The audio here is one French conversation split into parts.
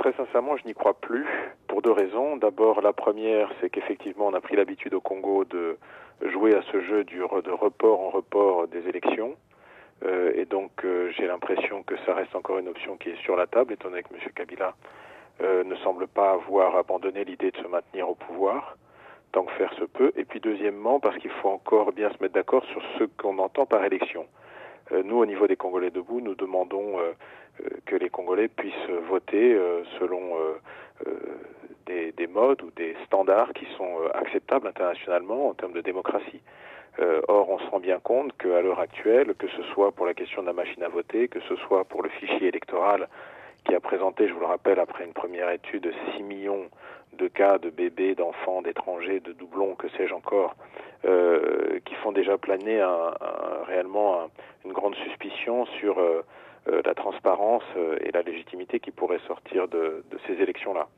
Très sincèrement, je n'y crois plus pour deux raisons. D'abord, la première, c'est qu'effectivement, on a pris l'habitude au Congo de jouer à ce jeu de report en report des élections. Et donc, j'ai l'impression que ça reste encore une option qui est sur la table, étant donné que M. Kabila ne semble pas avoir abandonné l'idée de se maintenir au pouvoir, tant que faire se peut. Et puis deuxièmement, parce qu'il faut encore bien se mettre d'accord sur ce qu'on entend par élection. Nous, au niveau des Congolais debout, nous demandons que les Congolais puissent voter selon des modes ou des standards qui sont acceptables internationalement en termes de démocratie. Or, on se rend bien compte qu'à l'heure actuelle, que ce soit pour la question de la machine à voter, que ce soit pour le fichier électoral qui a présenté, je vous le rappelle, après une première étude, 6 millions de cas de bébés, d'enfants, d'étrangers, de doublons, que sais-je encore, qui font déjà planer réellement une grande suspicion sur la transparence et la légitimité qui pourrait sortir de ces élections-là.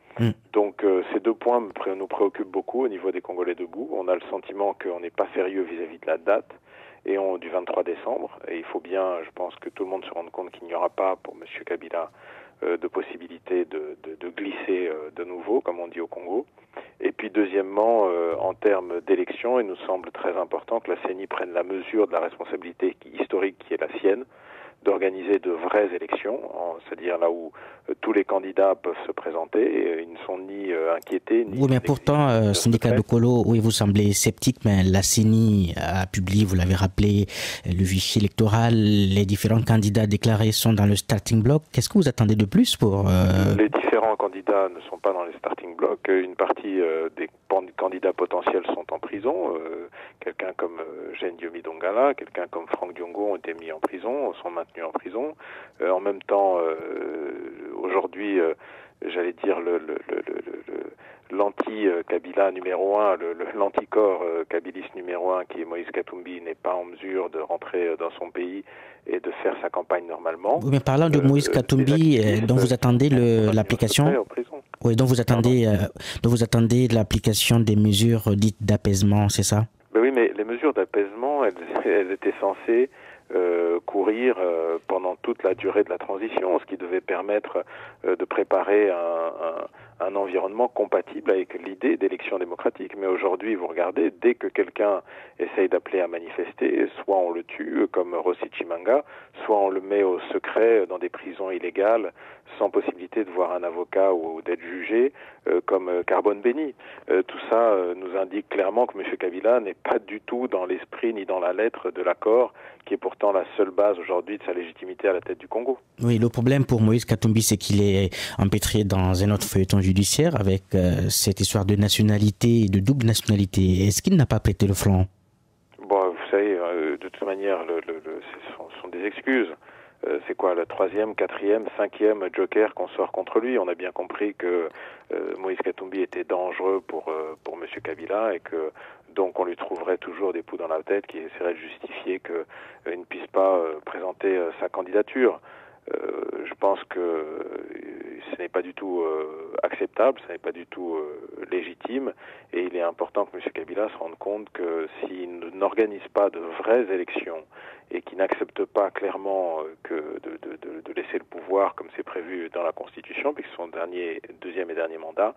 Donc ces deux points nous préoccupent beaucoup au niveau des Congolais debout. On a le sentiment qu'on n'est pas sérieux vis-à-vis de la date du 23 décembre. Et il faut bien, je pense, que tout le monde se rende compte qu'il n'y aura pas pour M. Kabila de possibilité de glisser de nouveau, comme on dit au Congo. Et puis deuxièmement, en termes d'élection, il nous semble très important que la CENI prenne la mesure de la responsabilité historique qui est la sienne, d'organiser de vraies élections, c'est-à-dire là où tous les candidats peuvent se présenter, et ils ne sont ni inquiétés, ni... Oui, mais pourtant, syndicat de Colo, oui, vous semblez sceptique, mais la CENI a publié, vous l'avez rappelé, le fichier électoral, les différents candidats déclarés sont dans le starting block. Qu'est-ce que vous attendez de plus pour... Les différents candidats ne sont pas dans les starting blocks. Une partie des candidats potentiels sont en prison. Quelqu'un comme Jean Diomi Dongala, quelqu'un comme Franck Diongo ont été mis en prison, sont maintenus en prison. En même temps, aujourd'hui, j'allais dire l'anti-Kabila numéro 1, l'anticorps kabiliste numéro 1 qui est Moïse Katumbi n'est pas en mesure de rentrer dans son pays et de faire sa campagne normalement. Oui, mais parlant de Moïse Katumbi, dont vous attendez l'application, oui, dont vous attendez l'application des mesures dites d'apaisement, c'est ça? Ben oui, mais les mesures d'apaisement, elles étaient censées courir pendant toute la durée de la transition, ce qui devait permettre de préparer un environnement compatible avec l'idée d'élection démocratique. Mais aujourd'hui, vous regardez, dès que quelqu'un essaye d'appeler à manifester, soit on le tue, comme Rossi Chimanga, soit on le met au secret dans des prisons illégales, sans possibilité de voir un avocat ou d'être jugé, comme Carbone Béni. Tout ça nous indique clairement que M. Kabila n'est pas du tout dans l'esprit ni dans la lettre de l'accord, qui est pourtant la seule base aujourd'hui de sa légitimité à la tête du Congo. Oui, le problème pour Moïse Katumbi, c'est qu'il est empêtré dans un autre feuilleton judiciaire avec cette histoire de nationalité et de double nationalité. Est-ce qu'il n'a pas prêté le flanc? Bon, vous savez, de toute manière, ce sont des excuses. C'est quoi, le 3e, 4e, 5e joker qu'on sort contre lui? On a bien compris que Moïse Katumbi était dangereux pour M. Kabila et que donc on lui trouverait toujours des poux dans la tête qui essaieraient de justifier qu'il ne puisse pas présenter sa candidature. Je pense que ce n'est pas du tout acceptable, ce n'est pas du tout légitime, et il est important que M. Kabila se rende compte que s'il n'organise pas de vraies élections et qu'il n'accepte pas clairement de laisser le pouvoir comme c'est prévu dans la Constitution, puisque son deuxième et dernier mandat,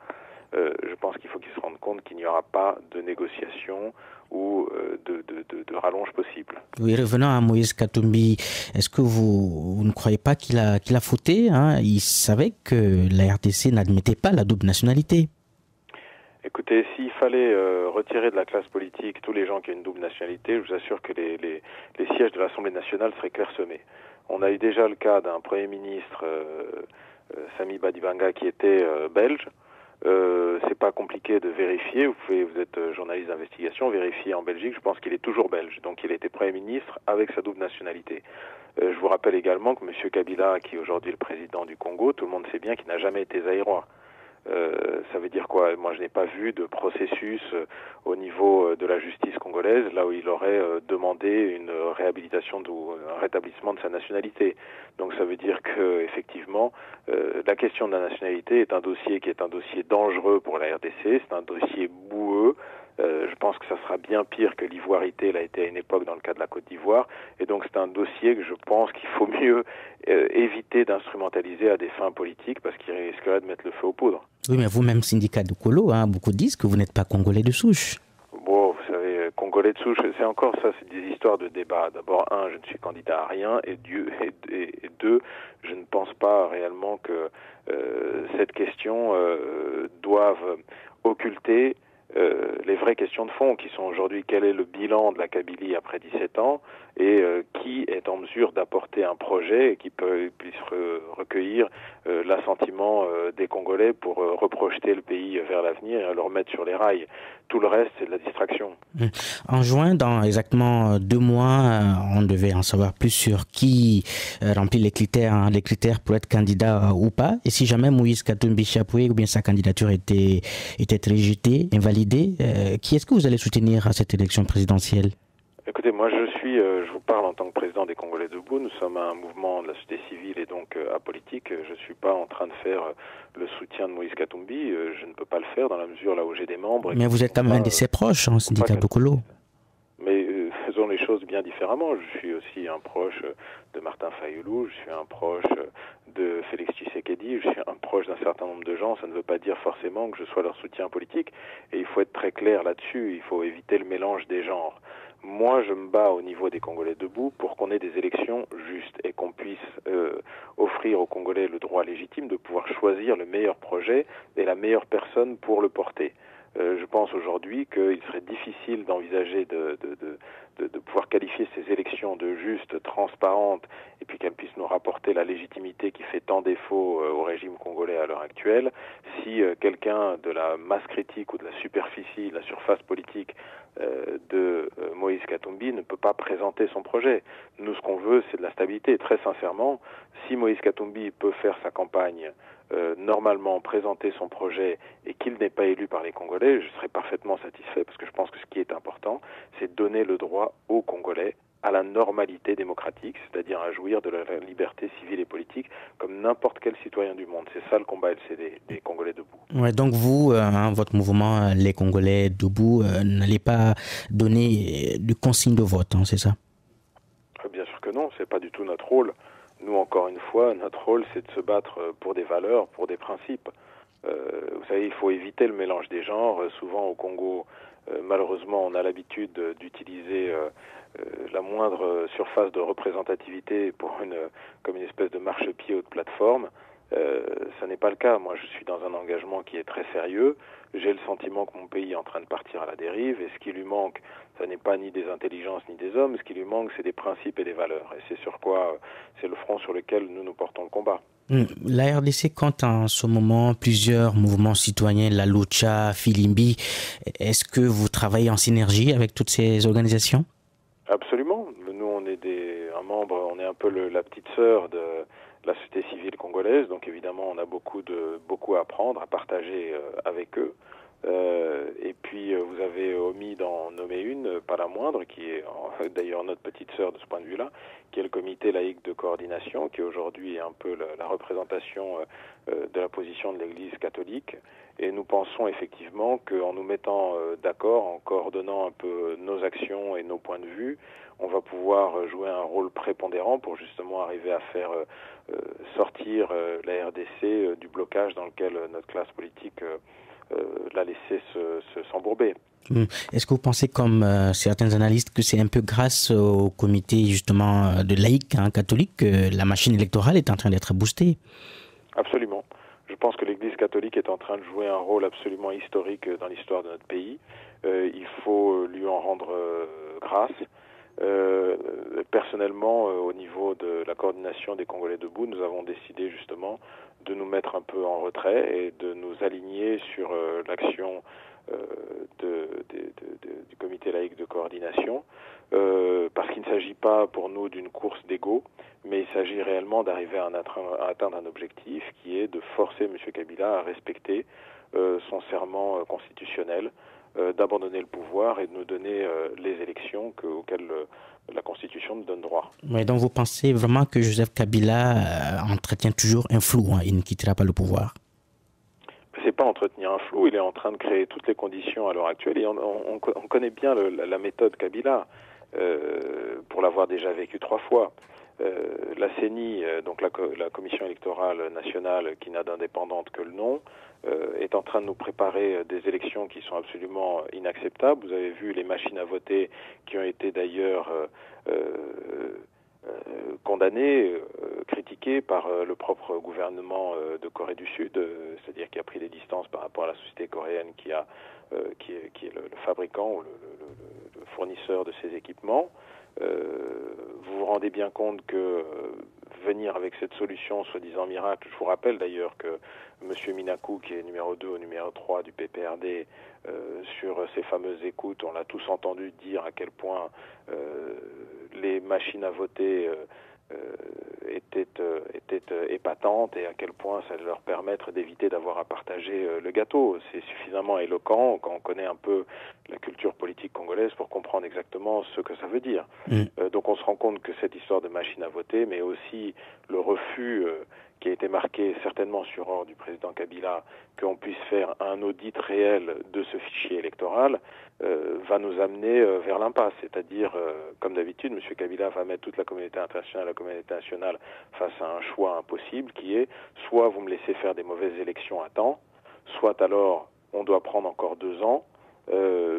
je pense qu'il faut qu'il se rende compte qu'il n'y aura pas de négociation ou de rallonge possible. Oui, revenant à Moïse Katumbi, est-ce que vous ne croyez pas qu'il a fauté, hein? Il savait que la RDC n'admettait pas la double nationalité. Écoutez, s'il fallait retirer de la classe politique tous les gens qui ont une double nationalité, je vous assure que les sièges de l'Assemblée nationale seraient clairsemés. On a eu déjà le cas d'un Premier ministre, Sami Badibanga, qui était belge. C'est pas compliqué de vérifier. Vous êtes journaliste d'investigation, vérifier en Belgique. Je pense qu'il est toujours belge. Donc il était Premier ministre avec sa double nationalité. Je vous rappelle également que M. Kabila, qui est aujourd'hui le président du Congo, tout le monde sait bien qu'il n'a jamais été zaïrois. Ça veut dire quoi? Moi, je n'ai pas vu de processus au niveau de la justice congolaise, là où il aurait demandé une réhabilitation ou un rétablissement de sa nationalité. Donc, ça veut dire que, effectivement, la question de la nationalité est un dossier qui est un dossier dangereux pour la RDC. C'est un dossier boueux. Je pense que ça sera bien pire que l'ivoirité l'a été à une époque dans le cas de la Côte d'Ivoire. Et donc c'est un dossier que je pense qu'il faut mieux éviter d'instrumentaliser à des fins politiques parce qu'il risquerait de mettre le feu aux poudres. Oui, mais vous-même, syndicat de Kolo, beaucoup disent que vous n'êtes pas congolais de souche. Bon, vous savez, congolais de souche, c'est encore ça, c'est des histoires de débat. D'abord, je ne suis candidat à rien, et deux, je ne pense pas réellement que cette question doive occulter les vraies questions de fond qui sont aujourd'hui quel est le bilan de la Kabylie après 17 ans et qui est en mesure d'apporter un projet qui puisse recueillir l'assentiment des Congolais pour reprojeter le pays vers l'avenir et le remettre sur les rails. Tout le reste, c'est de la distraction. En juin, dans exactement 2 mois, on devait en savoir plus sur qui remplit les critères pour être candidat ou pas. Et si jamais Moïse Katumbi Chapoué ou bien sa candidature était rejetée, invalidée, qui est-ce que vous allez soutenir à cette élection présidentielle? Écoutez, moi je vous parle en tant que président des Congolais debout. Nous sommes un mouvement de la société civile et donc apolitique. Je ne suis pas en train de faire le soutien de Moïse Katumbi. Je ne peux pas le faire dans la mesure là où j'ai des membres. Mais vous êtes quand même un de ses proches, en syndicat de Kolo. Mais faisons les choses bien différemment. Je suis aussi un proche de Martin Fayulu, je suis un proche de Félix Tshisekedi, je suis un proche d'un certain nombre de gens. Ça ne veut pas dire forcément que je sois leur soutien politique. Et il faut être très clair là-dessus. Il faut éviter le mélange des genres. Moi, je me bats au niveau des Congolais debout pour qu'on ait des élections justes et qu'on puisse offrir aux Congolais le droit légitime de pouvoir choisir le meilleur projet et la meilleure personne pour le porter. Je pense aujourd'hui qu'il serait difficile d'envisager de pouvoir qualifier ces élections de justes, transparentes, et puis qu'elles puissent nous rapporter la légitimité qui fait tant défaut au régime congolais à l'heure actuelle, si quelqu'un de la masse critique ou de la superficie, de la surface politique de Moïse Katumbi ne peut pas présenter son projet. Nous, ce qu'on veut, c'est de la stabilité. Très sincèrement, si Moïse Katumbi peut faire sa campagne normalement, présenter son projet et qu'il n'est pas élu par les Congolais, je serais parfaitement satisfait parce que je pense que ce qui est important, c'est de donner le droit aux Congolais à la normalité démocratique, c'est-à-dire à jouir de la liberté civile et politique comme n'importe quel citoyen du monde. C'est ça le combat LCD des Congolais debout. Ouais, donc vous, votre mouvement, les Congolais debout, n'allez pas donner de consigne de vote, c'est ça? Bien sûr que non, c'est pas du tout notre rôle. Nous, encore une fois, notre rôle, c'est de se battre pour des valeurs, pour des principes. Vous savez, il faut éviter le mélange des genres. Souvent, au Congo, malheureusement, on a l'habitude d'utiliser la moindre surface de représentativité comme une espèce de marchepied ou de plateforme. Ça n'est pas le cas. Moi, je suis dans un engagement qui est très sérieux. J'ai le sentiment que mon pays est en train de partir à la dérive et ce qui lui manque, ça n'est pas ni des intelligences ni des hommes. Ce qui lui manque, c'est des principes et des valeurs. Et c'est sur quoi, c'est le front sur lequel nous portons le combat. La RDC compte en ce moment plusieurs mouvements citoyens, la Lucha, Filimbi. Est-ce que vous travaillez en synergie avec toutes ces organisations? Absolument. Nous, on est on est un peu la petite sœur de la société civile congolaise, donc évidemment on a beaucoup à apprendre, à partager avec eux. Et puis vous avez omis d'en nommer une, pas la moindre, qui est d'ailleurs notre petite sœur de ce point de vue-là, qui est le comité laïque de coordination, qui aujourd'hui est un peu la représentation de la position de l'Église catholique. Et nous pensons effectivement qu'en nous mettant d'accord, en coordonnant un peu nos actions et nos points de vue, on va pouvoir jouer un rôle prépondérant pour justement arriver à faire sortir la RDC du blocage dans lequel notre classe politique l'a laissé s'embourber. Est-ce que vous pensez, comme certains analystes, que c'est un peu grâce au comité justement de laïcs catholiques que la machine électorale est en train d'être boostée? Absolument. Je pense que l'Église catholique est en train de jouer un rôle absolument historique dans l'histoire de notre pays. Il faut lui en rendre grâce. Personnellement, au niveau de la coordination des Congolais debout, nous avons décidé justement de nous mettre un peu en retrait et de nous aligner sur l'action du comité laïque de coordination, parce qu'il ne s'agit pas pour nous d'une course d'ego, mais il s'agit réellement d'arriver à atteindre un objectif qui est de forcer M. Kabila à respecter son serment constitutionnel, d'abandonner le pouvoir et de nous donner les élections auxquelles la Constitution nous donne droit. Mais donc vous pensez vraiment que Joseph Kabila entretient toujours un flou, il ne quittera pas le pouvoir? pas entretenir un flou, il est en train de créer toutes les conditions à l'heure actuelle, et on connaît bien la méthode Kabila, pour l'avoir déjà vécu 3 fois. La CENI, donc la Commission électorale nationale, qui n'a d'indépendante que le nom, est en train de nous préparer des élections qui sont absolument inacceptables. Vous avez vu les machines à voter qui ont été d'ailleurs condamnées, critiquées par le propre gouvernement de Corée du Sud, c'est-à-dire qui a pris des distances par rapport à la société coréenne qui est le fabricant ou le fournisseur de ces équipements. Vous vous rendez bien compte que venir avec cette solution soi-disant miracle, je vous rappelle d'ailleurs que M. Minaku, qui est numéro 2 ou numéro 3 du PPRD, sur ces fameuses écoutes, on l'a tous entendu dire à quel point les machines à voter étaient épatantes et à quel point ça allait leur permettre d'éviter d'avoir à partager le gâteau. C'est suffisamment éloquent quand on connaît un peu la culture politique congolaise pour comprendre exactement ce que ça veut dire. Donc on se rend compte que cette histoire de machine à voter, mais aussi le refus qui a été marqué certainement sur ordre du président Kabila, qu'on puisse faire un audit réel de ce fichier électoral, va nous amener vers l'impasse. C'est-à-dire, comme d'habitude, M. Kabila va mettre toute la communauté internationale, la communauté nationale face à un choix impossible qui est soit vous me laissez faire des mauvaises élections à temps, soit alors on doit prendre encore 2 ans,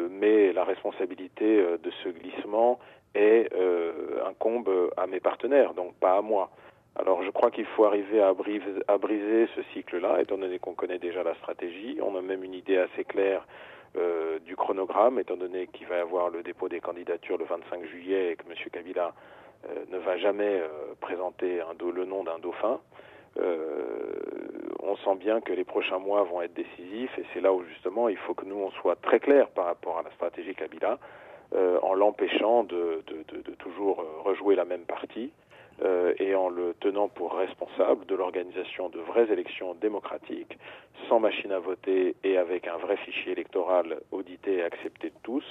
mais la responsabilité de ce glissement incombe à mes partenaires, donc pas à moi. Alors je crois qu'il faut arriver à briser ce cycle-là, étant donné qu'on connaît déjà la stratégie. On a même une idée assez claire du chronogramme, étant donné qu'il va y avoir le dépôt des candidatures le 25 juillet et que M. Kabila ne va jamais présenter le nom d'un dauphin. On sent bien que les prochains mois vont être décisifs, et c'est là où justement il faut que nous on soit très clairs par rapport à la stratégie Kabila, en l'empêchant de toujours rejouer la même partie, et en le tenant pour responsable de l'organisation de vraies élections démocratiques, sans machine à voter et avec un vrai fichier électoral audité et accepté de tous,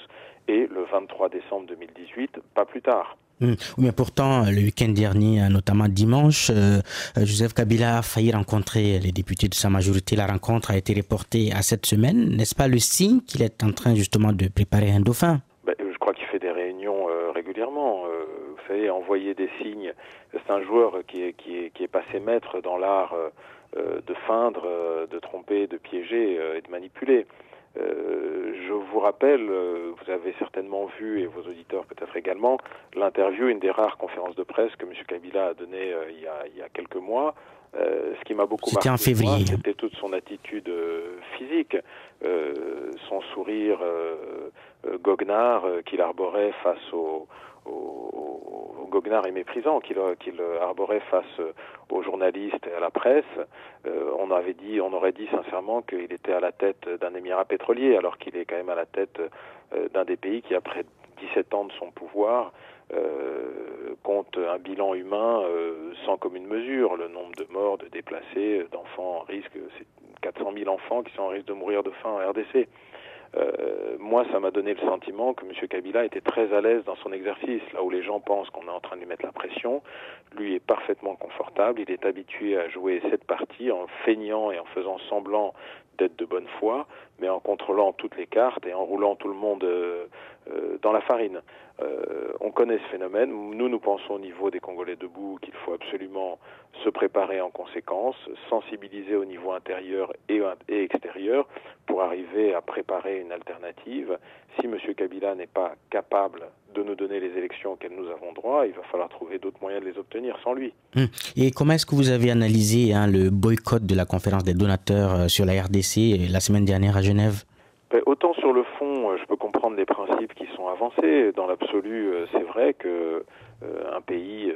et le 23 décembre 2018, pas plus tard. Mais pourtant, le week-end dernier, notamment dimanche, Joseph Kabila a failli rencontrer les députés de sa majorité. La rencontre a été reportée à cette semaine. N'est-ce pas le signe qu'il est en train justement de préparer un dauphin? Je crois qu'il fait des réunions régulièrement. Vous savez, envoyer des signes. C'est un joueur qui est passé maître dans l'art de feindre, de tromper, de piéger et de manipuler. Je vous rappelle, vous avez certainement vu, et vos auditeurs peut-être également, l'interview, une des rares conférences de presse que M. Kabila a donnée il y a quelques mois. Ce qui m'a beaucoup marqué, en février. C'était toute son attitude physique, son sourire goguenard qu'il arborait face au goguenard et méprisant qu'il arborait face aux journalistes et à la presse. On aurait dit sincèrement qu'il était à la tête d'un émirat pétrolier, alors qu'il est quand même à la tête d'un des pays qui, après 17 ans de son pouvoir, compte un bilan humain sans commune mesure. Le nombre de morts, de déplacés, d'enfants en risque, c'est 400 000 enfants qui sont en risque de mourir de faim en RDC. Moi, ça m'a donné le sentiment que M. Kabila était très à l'aise dans son exercice. Là où les gens pensent qu'on est en train de lui mettre la pression, lui est parfaitement confortable. Il est habitué à jouer cette partie en feignant et en faisant semblant d'être de bonne foi, mais en contrôlant toutes les cartes et en roulant tout le monde dans la farine. On connaît ce phénomène. Nous pensons au niveau des Congolais debout qu'il faut absolument se préparer en conséquence, sensibiliser au niveau intérieur et extérieur pour arriver à préparer une alternative. Si M. Kabila n'est pas capable de nous donner les élections auxquelles nous avons droit, il va falloir trouver d'autres moyens de les obtenir sans lui. Et comment est-ce que vous avez analysé le boycott de la conférence des donateurs sur la RDC la semaine dernière à Genève? Autant sur le fond, je peux comprendre les principes qui sont avancés. Dans l'absolu, c'est vrai que un pays,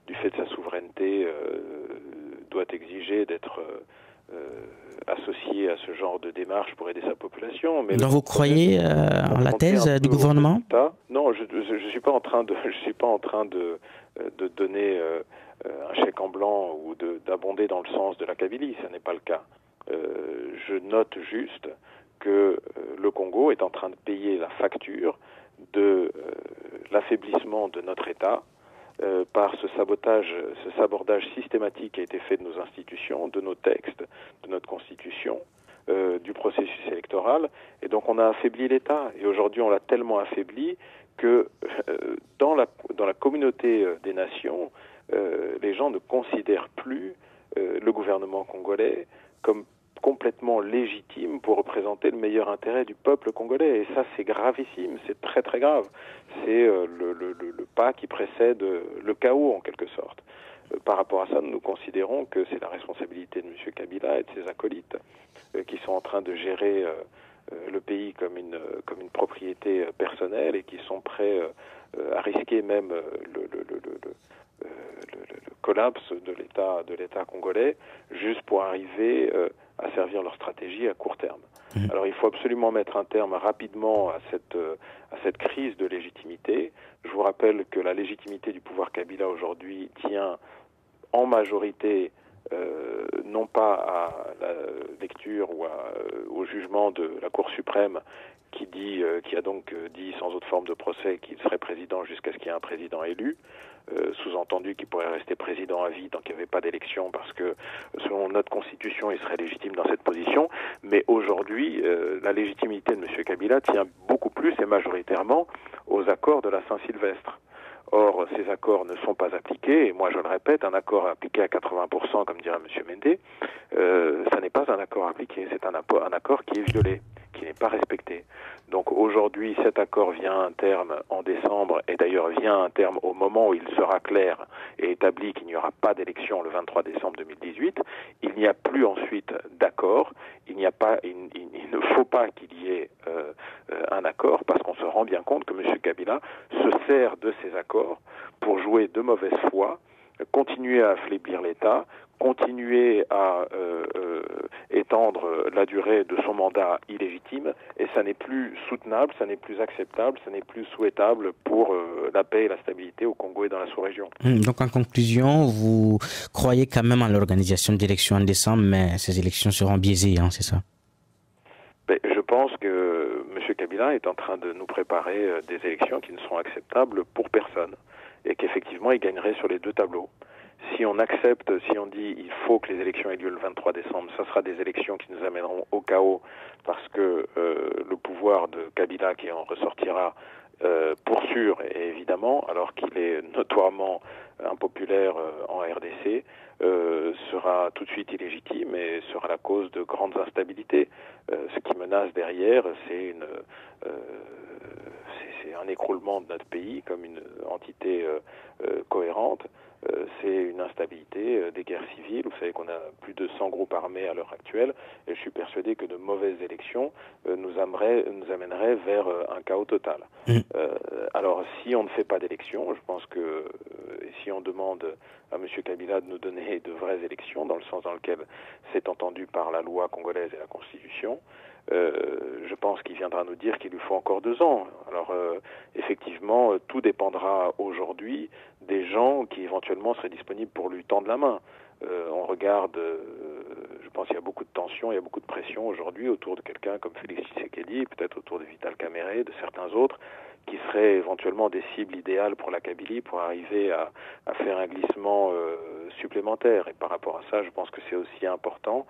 du fait de sa souveraineté, doit exiger d'être associé à ce genre de démarche pour aider sa population. Mais donc vous croyez en la thèse du gouvernement? Non, je suis pas en train de donner un chèque en blanc ou d'abonder dans le sens de la Kabylie. Ce n'est pas le cas. Je note juste que le Congo est en train de payer la facture de l'affaiblissement de notre État par ce sabordage systématique qui a été fait de nos institutions, de nos textes, de notre Constitution, du processus électoral, et donc on a affaibli l'État. Et aujourd'hui, on l'a tellement affaibli que dans la communauté des nations, les gens ne considèrent plus le gouvernement congolais comme complètement légitime pour représenter le meilleur intérêt du peuple congolais. Et ça, c'est gravissime, c'est très très grave. C'est le pas qui précède le chaos, en quelque sorte. Par rapport à ça, nous considérons que c'est la responsabilité de M. Kabila et de ses acolytes qui sont en train de gérer le pays comme une propriété personnelle et qui sont prêts à risquer même le collapse de l'État congolais juste pour arriver à servir leur stratégie à court terme. Alors il faut absolument mettre un terme rapidement à cette crise de légitimité. Je vous rappelle que la légitimité du pouvoir Kabila aujourd'hui tient en majorité non pas à la lecture ou au jugement de la Cour suprême qui a donc dit sans autre forme de procès qu'il serait président jusqu'à ce qu'il y ait un président élu, sous-entendu qu'il pourrait rester président à vie tant qu'il n'y avait pas d'élection parce que selon notre constitution il serait légitime dans cette position, mais aujourd'hui la légitimité de M. Kabila tient beaucoup plus et majoritairement aux accords de la Saint-Sylvestre. Or, ces accords ne sont pas appliqués, et moi je le répète, un accord appliqué à 80%, comme dirait M. Mende, ça n'est pas un accord appliqué, c'est un accord qui est violé, qui n'est pas respecté. Donc aujourd'hui, cet accord vient à un terme en décembre, et d'ailleurs vient à un terme au moment où il sera clair et établi qu'il n'y aura pas d'élection le 23 décembre 2018. Il n'y a plus ensuite d'accord, il ne faut pas qu'il y ait un accord, parce qu'on se rend bien compte que M. Kabila se sert de ces accords pour jouer de mauvaise foi, continuer à affaiblir l'État, continuer à étendre la durée de son mandat illégitime, et ça n'est plus soutenable, ça n'est plus acceptable, ça n'est plus souhaitable pour la paix et la stabilité au Congo et dans la sous-région. Donc en conclusion, vous croyez quand même en l'organisation d'élections en décembre, mais ces élections seront biaisées, hein, c'est ça? Je pense que M. Kabila est en train de nous préparer des élections qui ne seront acceptables pour personne, et qu'effectivement il gagnerait sur les deux tableaux. Si on accepte, si on dit il faut que les élections aient lieu le 23 décembre, ça sera des élections qui nous amèneront au chaos parce que le pouvoir de Kabila qui en ressortira pour sûr, et évidemment, alors qu'il est notoirement impopulaire en RDC, sera tout de suite illégitime et sera la cause de grandes instabilités. Ce qui menace derrière, c'est un écroulement de notre pays comme une entité cohérente. C'est une instabilité, des guerres civiles. Vous savez qu'on a plus de 100 groupes armés à l'heure actuelle, et je suis persuadé que de mauvaises élections nous amèneraient vers un chaos total. Alors, si on ne fait pas d'élections, je pense que si on demande à M. Kabila de nous donner de vraies élections, dans le sens dans lequel c'est entendu par la loi congolaise et la Constitution, je pense qu'il viendra nous dire qu'il lui faut encore 2 ans. Alors effectivement, tout dépendra aujourd'hui des gens qui éventuellement seraient disponibles pour lui tendre la main. On regarde, je pense qu'il y a beaucoup de tensions, il y a beaucoup de pression aujourd'hui autour de quelqu'un comme Félix Tshisekedi, peut-être autour de Vital Kamerhe, de certains autres, qui seraient éventuellement des cibles idéales pour la Kabylie pour arriver à faire un glissement supplémentaire. Et par rapport à ça, je pense que c'est aussi important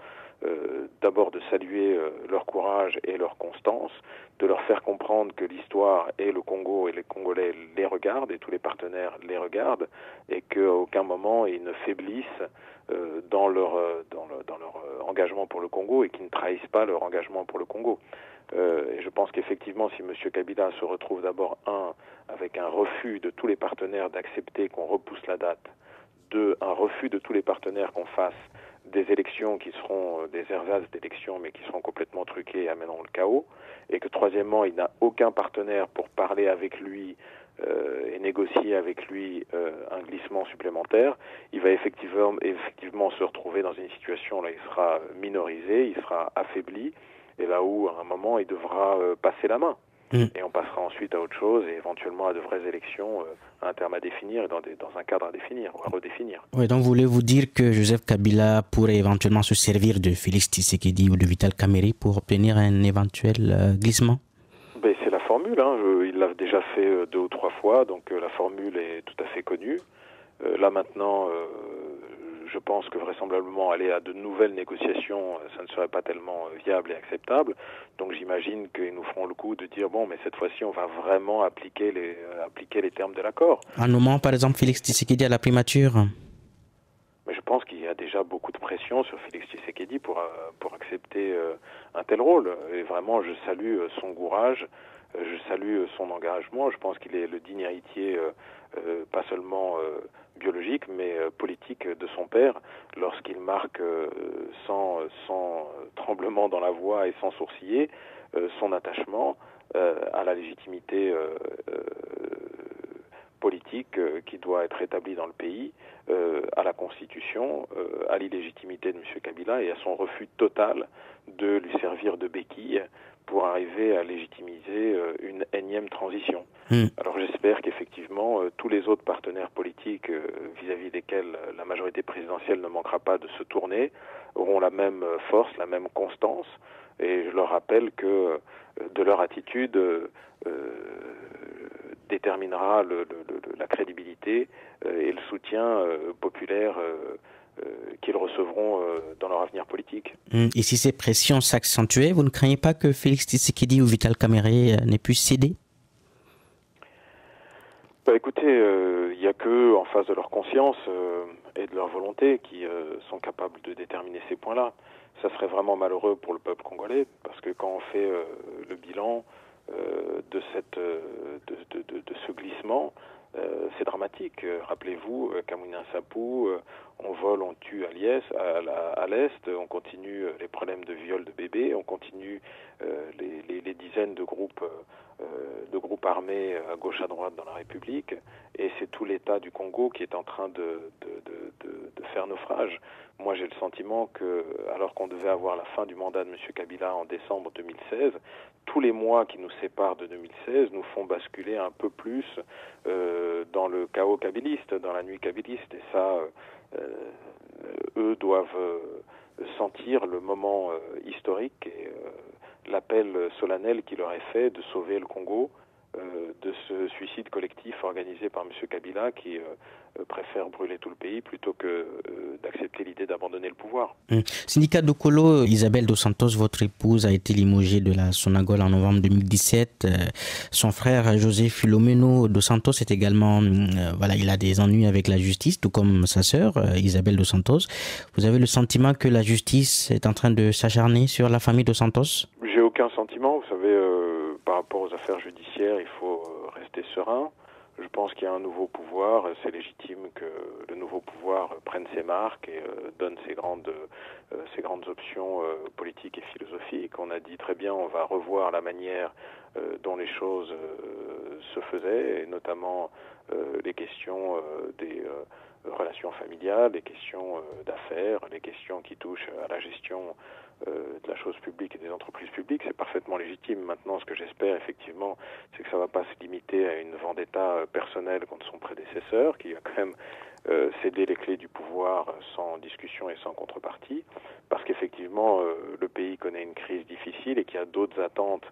d'abord de saluer leur courage et leur constance, de leur faire comprendre que l'histoire et le Congo et les Congolais les regardent et tous les partenaires les regardent et qu'à aucun moment ils ne faiblissent dans leur engagement pour le Congo et qu'ils ne trahissent pas leur engagement pour le Congo. Et je pense qu'effectivement, si M. Kabila se retrouve d'abord, avec un refus de tous les partenaires d'accepter qu'on repousse la date, 2, un refus de tous les partenaires qu'on fasse des élections qui seront des ersatz d'élections mais qui seront complètement truquées et amèneront le chaos, et que troisièmement, il n'a aucun partenaire pour parler avec lui et négocier avec lui un glissement supplémentaire, il va effectivement se retrouver dans une situation là, il sera minorisé, il sera affaibli, et là où à un moment il devra passer la main. Et on passera ensuite à autre chose et éventuellement à de vraies élections à un terme à définir et dans un cadre à définir ou à redéfinir. Oui, donc voulez-vous dire que Joseph Kabila pourrait éventuellement se servir de Félix Tshisekedi ou de Vital Kamerhe pour obtenir un éventuel glissement? C'est la formule, hein. Il l'a déjà fait 2 ou 3 fois, donc la formule est tout à fait connue. Là maintenant, je pense que vraisemblablement aller à de nouvelles négociations, ça ne serait pas tellement viable et acceptable. Donc j'imagine qu'ils nous feront le coup de dire bon, mais cette fois-ci, on va vraiment appliquer les termes de l'accord. En nommant par exemple Félix Tshisekedi à la primature. Mais je pense qu'il y a déjà beaucoup de pression sur Félix Tshisekedi pour accepter un tel rôle. Et vraiment, je salue son courage, je salue son engagement. Je pense qu'il est le digne héritier, pas seulement biologique, mais politique de son père, lorsqu'il marque sans tremblement dans la voix et sans sourciller son attachement à la légitimité politique qui doit être établie dans le pays, à la Constitution, à l'illégitimité de M. Kabila et à son refus total de lui servir de béquille pour arriver à légitimiser une énième transition. Alors j'espère qu'effectivement tous les autres partenaires politiques vis-à-vis desquels la majorité présidentielle ne manquera pas de se tourner auront la même force, la même constance, et je leur rappelle que de leur attitude déterminera la crédibilité et le soutien populaire qu'ils recevront dans leur avenir politique. Et si ces pressions s'accentuaient, vous ne craignez pas que Félix Tshisekedi ou Vital Kamerhe n'aient pu céder? Écoutez, il n'y a qu'eux en face de leur conscience et de leur volonté qui sont capables de déterminer ces points-là. Ça serait vraiment malheureux pour le peuple congolais, parce que quand on fait le bilan de ce glissement, c'est dramatique. Rappelez-vous, Kamwina Nsapu, on vole, on tue à l'est, on continue les problèmes de viol de bébés, on continue les dizaines de groupes armés à gauche à droite dans la République, et c'est tout l'État du Congo qui est en train de faire naufrage. Moi, j'ai le sentiment que, alors qu'on devait avoir la fin du mandat de M. Kabila en décembre 2016, tous les mois qui nous séparent de 2016 nous font basculer un peu plus dans le chaos kabiliste, dans la nuit kabiliste. Et ça, eux doivent sentir le moment historique et l'appel solennel qui leur est fait de sauver le Congo de ce suicide collectif organisé par M. Kabila qui préfère brûler tout le pays plutôt que d'accepter l'idée d'abandonner le pouvoir. Syndicat Dokolo, Isabelle Dos Santos, votre épouse, a été limogée de la Sonangol en novembre 2017. Son frère José Filomeno Dos Santos est également, il a des ennuis avec la justice, tout comme sa sœur Isabelle Dos Santos. Vous avez le sentiment que la justice est en train de s'acharner sur la famille Dos Santos? J'ai aucun sentiment. Vous savez, par rapport aux affaires judiciaires, il faut rester serein. Je pense qu'il y a un nouveau pouvoir. C'est légitime que le nouveau pouvoir prenne ses marques et donne ses grandes options politiques et philosophiques. On a dit très bien, on va revoir la manière dont les choses se faisaient, et notamment les questions des relations familiales, les questions d'affaires, les questions qui touchent à la gestion de la chose publique et des entreprises publiques. C'est parfaitement légitime. Maintenant, ce que j'espère effectivement, c'est que ça ne va pas se limiter à une vendetta personnelle contre son prédécesseur, qui a quand même cédé les clés du pouvoir sans discussion et sans contrepartie, parce qu'effectivement, le pays connaît une crise difficile et qu'il y a d'autres attentes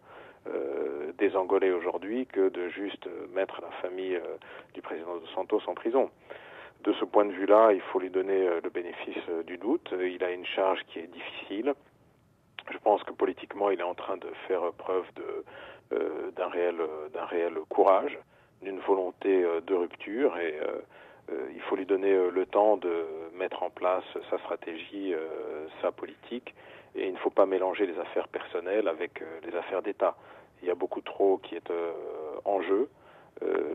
des Angolais aujourd'hui que de juste mettre la famille du président Dos Santos en prison. De ce point de vue-là, il faut lui donner le bénéfice du doute. Il a une charge qui est difficile. Je pense que politiquement, il est en train de faire preuve d'un réel courage, d'une volonté de rupture, et il faut lui donner le temps de mettre en place sa stratégie, sa politique, et il ne faut pas mélanger les affaires personnelles avec les affaires d'État. Il y a beaucoup trop qui est en jeu.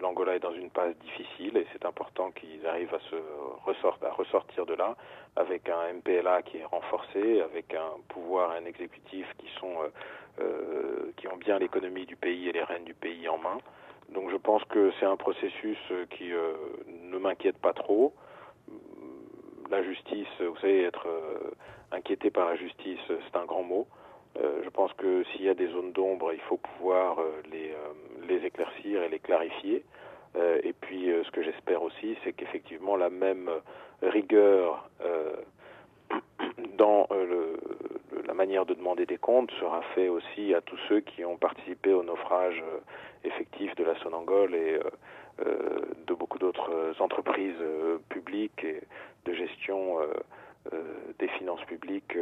L'Angola est dans une passe difficile et c'est important qu'ils arrivent à ressortir de là avec un MPLA qui est renforcé, avec un pouvoir et un exécutif qui ont bien l'économie du pays et les rênes du pays en main. Donc je pense que c'est un processus qui ne m'inquiète pas trop. La justice, vous savez, être inquiété par la justice, c'est un grand mot. Je pense que s'il y a des zones d'ombre, il faut pouvoir les éclaircir et les clarifier. Et puis, ce que j'espère aussi, c'est qu'effectivement, la même rigueur dans la manière de demander des comptes sera fait aussi à tous ceux qui ont participé au naufrage effectif de la Sonangol et de beaucoup d'autres entreprises publiques et de gestion des finances publiques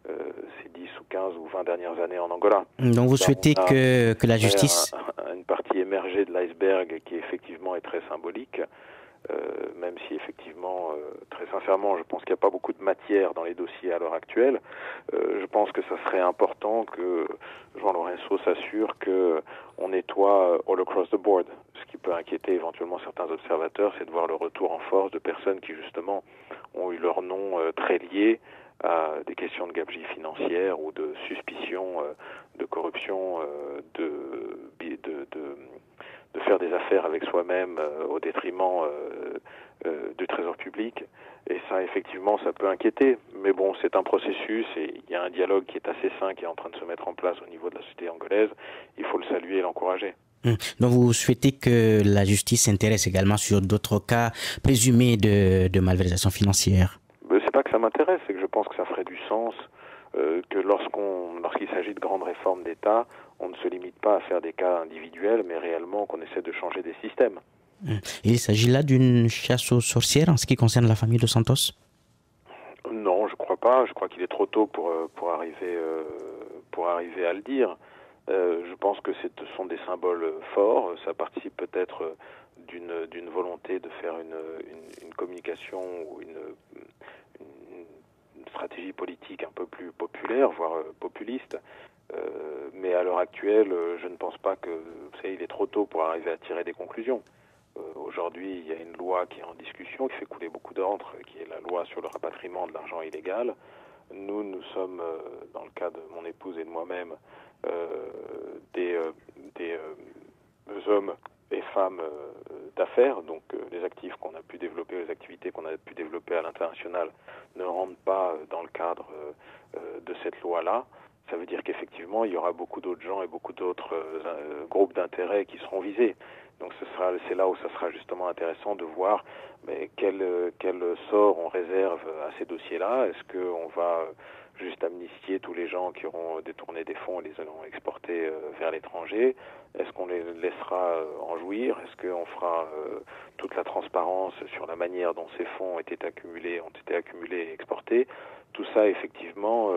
ces 10 ou 15 ou 20 dernières années en Angola. Donc vous souhaitez que la justice... Une partie émergée de l'iceberg qui effectivement est très symbolique, même si effectivement, très sincèrement, je pense qu'il n'y a pas beaucoup de matière dans les dossiers à l'heure actuelle. Je pense que ça serait important que João Lourenço s'assure qu'on nettoie all across the board. Ce qui peut inquiéter éventuellement certains observateurs, c'est de voir le retour en force de personnes qui justement ont eu leur nom très lié à des questions de gabegie financière ou de suspicion de corruption, de faire des affaires avec soi-même au détriment du trésor public. Et ça, effectivement, ça peut inquiéter. Mais bon, c'est un processus et il y a un dialogue qui est assez sain qui est en train de se mettre en place au niveau de la société angolaise. Il faut le saluer et l'encourager. Donc vous souhaitez que la justice s'intéresse également sur d'autres cas présumés de malversation financière? C'est pas que ça m'intéresse, c'est que je pense que ça ferait du sens que lorsqu'il s'agit de grandes réformes d'État, on ne se limite pas à faire des cas individuels, mais réellement qu'on essaie de changer des systèmes. Il s'agit là d'une chasse aux sorcières en ce qui concerne la famille de Santos? Non, je crois pas. Je crois qu'il est trop tôt pour arriver à le dire. Je pense que ce sont des symboles forts. Ça participe peut-être d'une volonté de faire une communication ou une stratégie politique un peu plus populaire, voire populiste. Mais à l'heure actuelle, je ne pense pas que, vous savez, il est trop tôt pour arriver à tirer des conclusions. Aujourd'hui, il y a une loi qui est en discussion, qui fait couler beaucoup d'encre, qui est la loi sur le rapatriement de l'argent illégal. Nous sommes, dans le cas de mon épouse et de moi-même, des hommes et femmes d'affaires, donc les actifs qu'on a pu développer, les activités qu'on a pu développer à l'international ne rentrent pas dans le cadre de cette loi-là. Ça veut dire qu'effectivement, il y aura beaucoup d'autres gens et beaucoup d'autres groupes d'intérêts qui seront visés. Donc c'est là où ça sera justement intéressant de voir quel sort on réserve à ces dossiers-là. Est-ce qu'on va juste amnistier tous les gens qui auront détourné des fonds et les auront exportés vers l'étranger? Est-ce qu'on les laissera en jouir? Est-ce qu'on fera toute la transparence sur la manière dont ces fonds ont été accumulés et exportés? Tout ça, effectivement,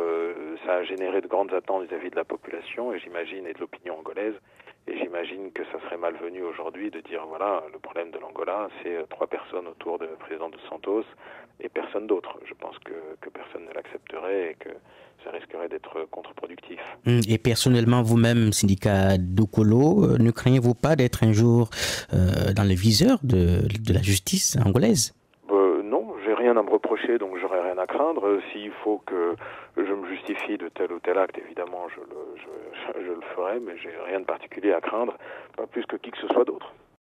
ça a généré de grandes attentes vis-à-vis de la population et j'imagine, et de l'opinion angolaise. Et j'imagine que ça serait malvenu aujourd'hui de dire, voilà, le problème de l'Angola, c'est 3 personnes autour du président de Santos et personne d'autre. Je pense que personne ne l'accepterait et que ça risquerait d'être contre-productif. Et personnellement, vous-même, syndicat Dukolo, ne craignez-vous pas d'être un jour dans le viseur de la justice angolaise? Non, j'ai rien à me reprocher, donc j'aurais rien à craindre. S'il faut que je me justifie de tel ou tel acte, évidemment, je le ferai, mais j'ai rien de particulier à craindre, pas plus que qui que ce soit d'autre.